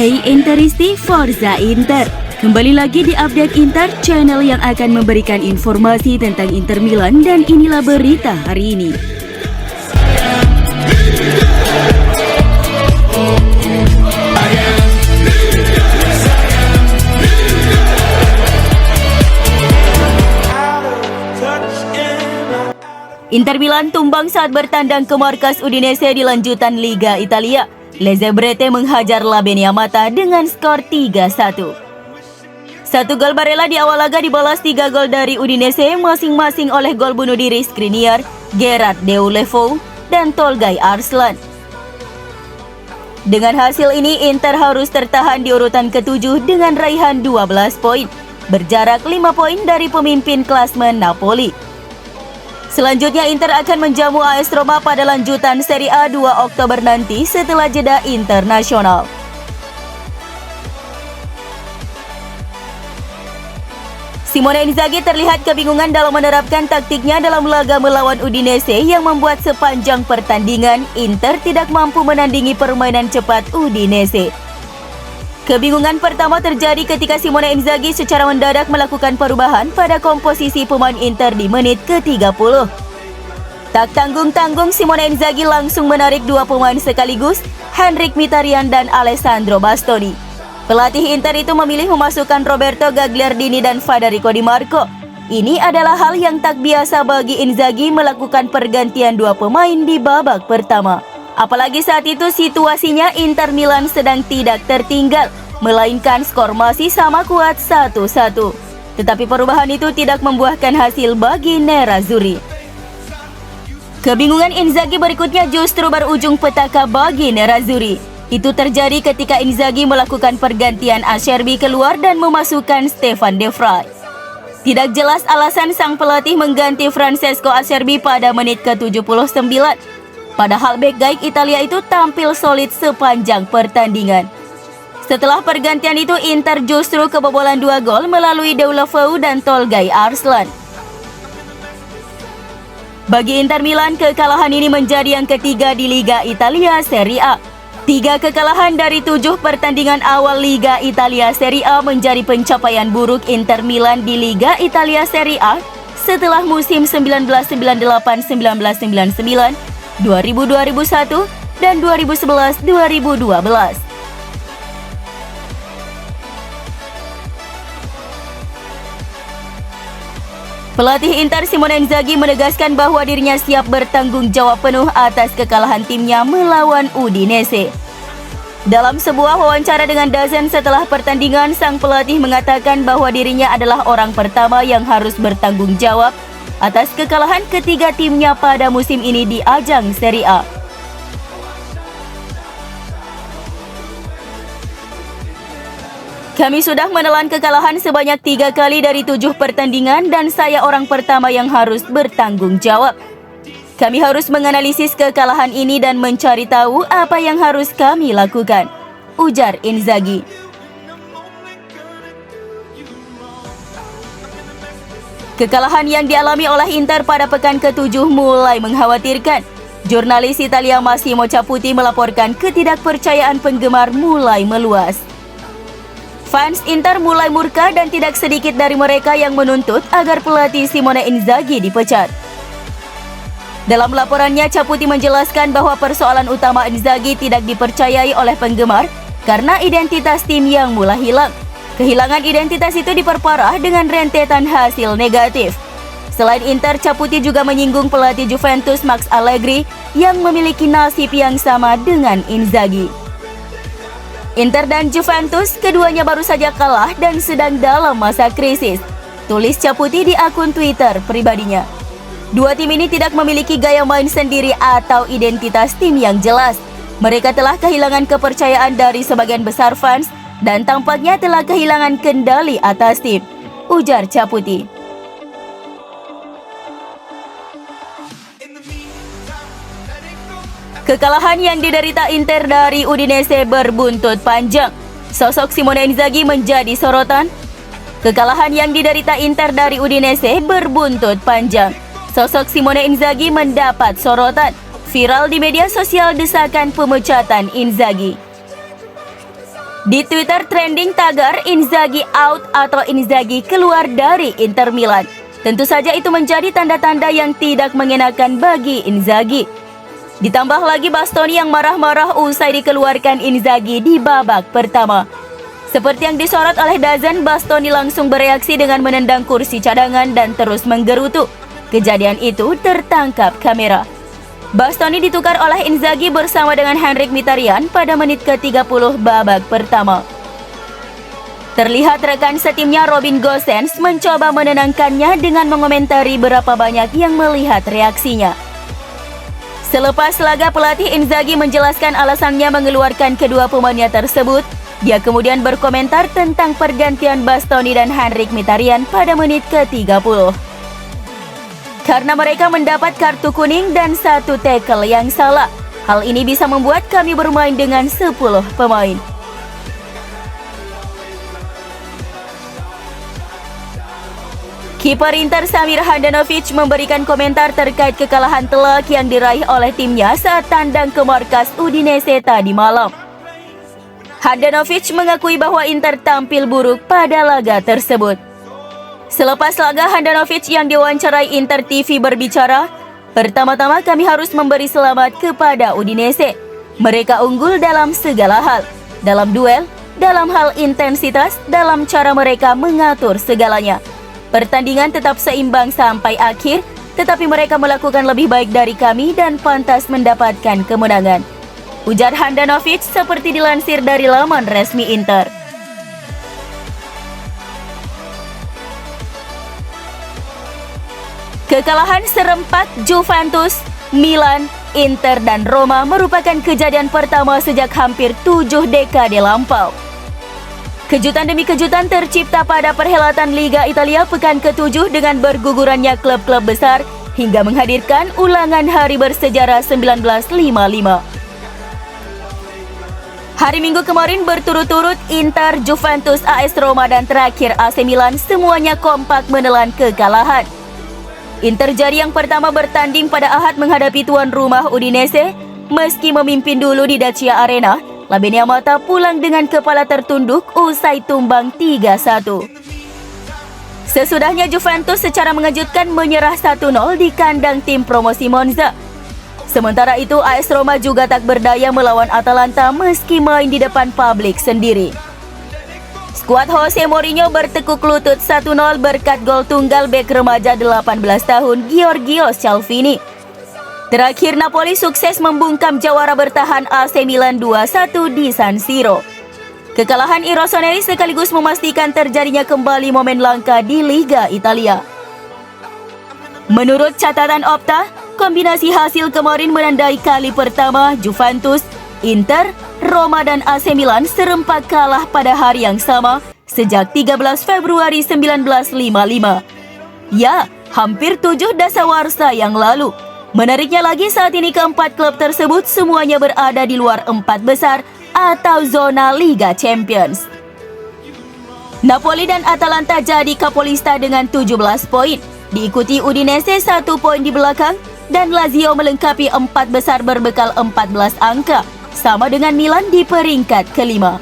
Hey Interisti, Forza Inter. Kembali lagi di Update Inter, channel yang akan memberikan informasi tentang Inter Milan, dan inilah berita hari ini. Inter Milan tumbang saat bertandang ke markas Udinese di lanjutan Liga Italia. Lezebrete menghajar La Beniamata dengan skor 3-1. Satu gol Barella di awal laga dibalas 3 gol dari Udinese, masing-masing oleh gol bunuh diri Skriniar, Gerard Deulofeu, dan Tolgay Arslan. Dengan hasil ini, Inter harus tertahan di urutan ke-7 dengan raihan 12 poin, berjarak 5 poin dari pemimpin klasmen Napoli. Selanjutnya Inter akan menjamu AS Roma pada lanjutan Serie A 2 Oktober nanti setelah jeda internasional. Simone Inzaghi terlihat kebingungan dalam menerapkan taktiknya dalam laga melawan Udinese yang membuat sepanjang pertandingan Inter tidak mampu menandingi permainan cepat Udinese. Kebingungan pertama terjadi ketika Simone Inzaghi secara mendadak melakukan perubahan pada komposisi pemain Inter di menit ke-30. Tak tanggung-tanggung, Simone Inzaghi langsung menarik dua pemain sekaligus, Henrikh Mkhitaryan dan Alessandro Bastoni. Pelatih Inter itu memilih memasukkan Roberto Gagliardini dan Federico Di Marco. Ini adalah hal yang tak biasa bagi Inzaghi melakukan pergantian dua pemain di babak pertama. Apalagi saat itu situasinya Inter Milan sedang tidak tertinggal, melainkan skor masih sama kuat 1-1. Tetapi perubahan itu tidak membuahkan hasil bagi Nerazzurri. Kebingungan Inzaghi berikutnya justru berujung petaka bagi Nerazzurri. Itu terjadi ketika Inzaghi melakukan pergantian Acerbi keluar dan memasukkan Stefan De Vrij. Tidak jelas alasan sang pelatih mengganti Francesco Acerbi pada menit ke-79. Padahal bek gayik Italia itu tampil solid sepanjang pertandingan. Setelah pergantian itu, Inter justru kebobolan 2 gol melalui Deulofeu dan Tolgay Arslan. Bagi Inter Milan, kekalahan ini menjadi yang ketiga di Liga Italia Serie A. 3 kekalahan dari 7 pertandingan awal Liga Italia Serie A menjadi pencapaian buruk Inter Milan di Liga Italia Serie A setelah musim 1998-1999, 2000-2001, dan 2011-2012. Pelatih Inter Simone Inzaghi menegaskan bahwa dirinya siap bertanggung jawab penuh atas kekalahan timnya melawan Udinese. Dalam sebuah wawancara dengan DAZN setelah pertandingan, sang pelatih mengatakan bahwa dirinya adalah orang pertama yang harus bertanggung jawab atas kekalahan ketiga timnya pada musim ini di ajang Serie A. Kami sudah menelan kekalahan sebanyak 3 kali dari 7 pertandingan dan saya orang pertama yang harus bertanggung jawab. Kami harus menganalisis kekalahan ini dan mencari tahu apa yang harus kami lakukan, ujar Inzaghi. Kekalahan yang dialami oleh Inter pada pekan ke-7 mulai mengkhawatirkan. Jurnalis Italia Massimo Caputi melaporkan ketidakpercayaan penggemar mulai meluas. Fans Inter mulai murka dan tidak sedikit dari mereka yang menuntut agar pelatih Simone Inzaghi dipecat. Dalam laporannya, Caputi menjelaskan bahwa persoalan utama Inzaghi tidak dipercayai oleh penggemar karena identitas tim yang mulai hilang. Kehilangan identitas itu diperparah dengan rentetan hasil negatif. Selain Inter, Caputi juga menyinggung pelatih Juventus Max Allegri yang memiliki nasib yang sama dengan Inzaghi. Inter dan Juventus, keduanya baru saja kalah dan sedang dalam masa krisis, tulis Caputi di akun Twitter pribadinya. Dua tim ini tidak memiliki gaya main sendiri atau identitas tim yang jelas. Mereka telah kehilangan kepercayaan dari sebagian besar fans dan tampaknya telah kehilangan kendali atas tim, ujar Caputi. Kekalahan yang diderita Inter dari Udinese berbuntut panjang. Sosok Simone Inzaghi menjadi sorotan. Kekalahan yang diderita Inter dari Udinese berbuntut panjang. Sosok Simone Inzaghi mendapat sorotan. Viral di media sosial desakan pemecatan Inzaghi. Di Twitter trending tagar Inzaghi out atau Inzaghi keluar dari Inter Milan. Tentu saja itu menjadi tanda-tanda yang tidak mengenakan bagi Inzaghi. Ditambah lagi Bastoni yang marah-marah usai dikeluarkan Inzaghi di babak pertama. Seperti yang disorot oleh DAZN, Bastoni langsung bereaksi dengan menendang kursi cadangan dan terus menggerutu. Kejadian itu tertangkap kamera. Bastoni ditukar oleh Inzaghi bersama dengan Henrikh Mkhitaryan pada menit ke-30 babak pertama. Terlihat rekan setimnya Robin Gosens mencoba menenangkannya dengan mengomentari berapa banyak yang melihat reaksinya. Selepas laga, pelatih Inzaghi menjelaskan alasannya mengeluarkan kedua pemainnya tersebut. Dia kemudian berkomentar tentang pergantian Bastoni dan Henrikh Mkhitaryan pada menit ke-30. Karena mereka mendapat kartu kuning dan satu tackle yang salah. Hal ini bisa membuat kami bermain dengan 10 pemain. Kiper Inter Samir Handanovic memberikan komentar terkait kekalahan telak yang diraih oleh timnya saat tandang ke markas Udinese tadi malam. Handanovic mengakui bahwa Inter tampil buruk pada laga tersebut. Selepas laga, Handanovic yang diwawancarai Inter TV berbicara, "Pertama-tama kami harus memberi selamat kepada Udinese. Mereka unggul dalam segala hal, dalam duel, dalam hal intensitas, dalam cara mereka mengatur segalanya. Pertandingan tetap seimbang sampai akhir, tetapi mereka melakukan lebih baik dari kami dan pantas mendapatkan kemenangan," ujar Handanovic seperti dilansir dari laman resmi Inter. Kekalahan serempak Juventus, Milan, Inter, dan Roma merupakan kejadian pertama sejak hampir 7 dekade lampau. Kejutan demi kejutan tercipta pada perhelatan Liga Italia pekan ke-7 dengan bergugurannya klub-klub besar hingga menghadirkan ulangan hari bersejarah 1955. Hari Minggu kemarin berturut-turut Inter, Juventus, AS Roma, dan terakhir AC Milan semuanya kompak menelan kekalahan. Inter jadi yang pertama bertanding pada Ahad menghadapi tuan rumah Udinese. Meski memimpin dulu di Dacia Arena, Lamine Yamal pulang dengan kepala tertunduk usai tumbang 3-1. Sesudahnya Juventus secara mengejutkan menyerah 1-0 di kandang tim promosi Monza. Sementara itu AS Roma juga tak berdaya melawan Atalanta meski main di depan publik sendiri. Skuad Jose Mourinho bertekuk lutut 1-0 berkat gol tunggal bek remaja 18 tahun Giorgios Calvini. Terakhir Napoli sukses membungkam jawara bertahan AC Milan 2-1 di San Siro. Kekalahan Rossoneri sekaligus memastikan terjadinya kembali momen langka di Liga Italia. Menurut catatan Opta, kombinasi hasil kemarin menandai kali pertama Juventus, Inter, Roma, dan AC Milan serempak kalah pada hari yang sama sejak 13 Februari 1955. Ya, hampir 7 dasawarsa yang lalu. Menariknya lagi saat ini keempat klub tersebut semuanya berada di luar 4 besar atau zona Liga Champions. Napoli dan Atalanta jadi kapolista dengan 17 poin. Diikuti Udinese 1 poin di belakang dan Lazio melengkapi 4 besar berbekal 14 angka. Sama dengan Milan di peringkat kelima.